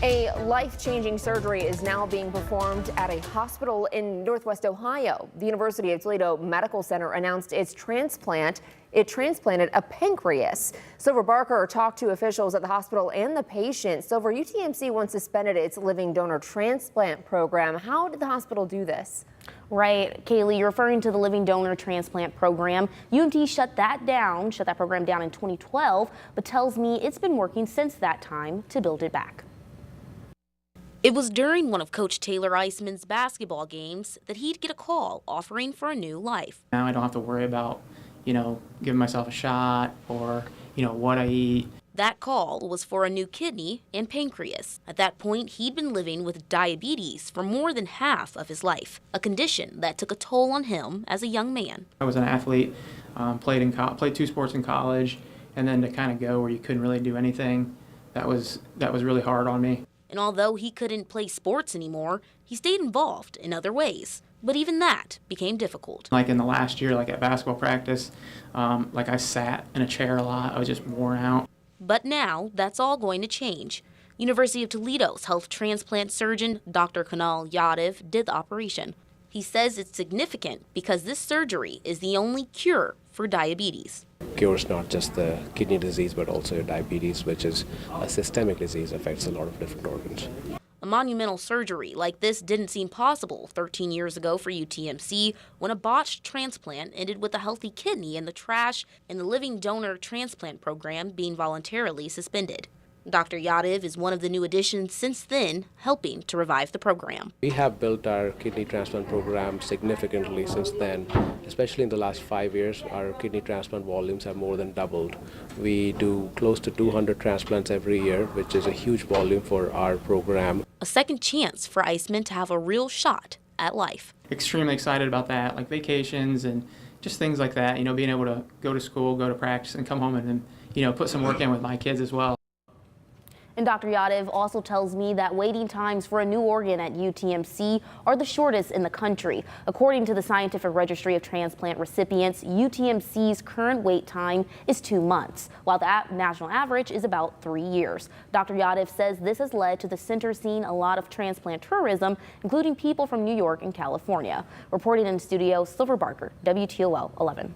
A life-changing surgery is now being performed at a hospital in Northwest Ohio. The University of Toledo Medical Center announced its transplant. It transplanted a pancreas. Silver Barker talked to officials at the hospital and the patient. Silver, UTMC once suspended its living donor transplant program. How did the hospital do this? Right, Kaylee, you're referring to the living donor transplant program. UMT shut that program down in 2012, but tells me it's been working since that time to build it back. It was during one of Coach Taylor Iceman's basketball games that he'd get a call offering for a new life. Now I don't have to worry about, giving myself a shot or, what I eat. That call was for a new kidney and pancreas. At that point, he'd been living with diabetes for more than half of his life, a condition that took a toll on him as a young man. I was an athlete, played two sports in college, and then to kind of go where you couldn't really do anything, that was really hard on me. And although he couldn't play sports anymore, he stayed involved in other ways. But even that became difficult. Like in the last year, like at basketball practice, I sat in a chair a lot. I was just worn out. But now that's all going to change. University of Toledo's health transplant surgeon, Dr. Taylor Iceman, did the operation. He says it's significant because this surgery is the only cure for diabetes. Cures not just the kidney disease, but also diabetes, which is a systemic disease, affects a lot of different organs. A monumental surgery like this didn't seem possible 13 years ago for UTMC when a botched transplant ended with a healthy kidney in the trash and the living donor transplant program being voluntarily suspended. Dr. Yadav is one of the new additions since then, helping to revive the program. We have built our kidney transplant program significantly since then. Especially in the last 5 years, our kidney transplant volumes have more than doubled. We do close to 200 transplants every year, which is a huge volume for our program. A second chance for Iceman to have a real shot at life. Extremely excited about that, like vacations and just things like that, being able to go to school, go to practice, and come home and then, put some work in with my kids as well. And Dr. Yadav also tells me that waiting times for a new organ at UTMC are the shortest in the country. According to the Scientific Registry of Transplant Recipients, UTMC's current wait time is 2 months, while the national average is about 3 years. Dr. Yadav says this has led to the center seeing a lot of transplant tourism, including people from New York and California. Reporting in studio, Silver Barker, WTOL 11.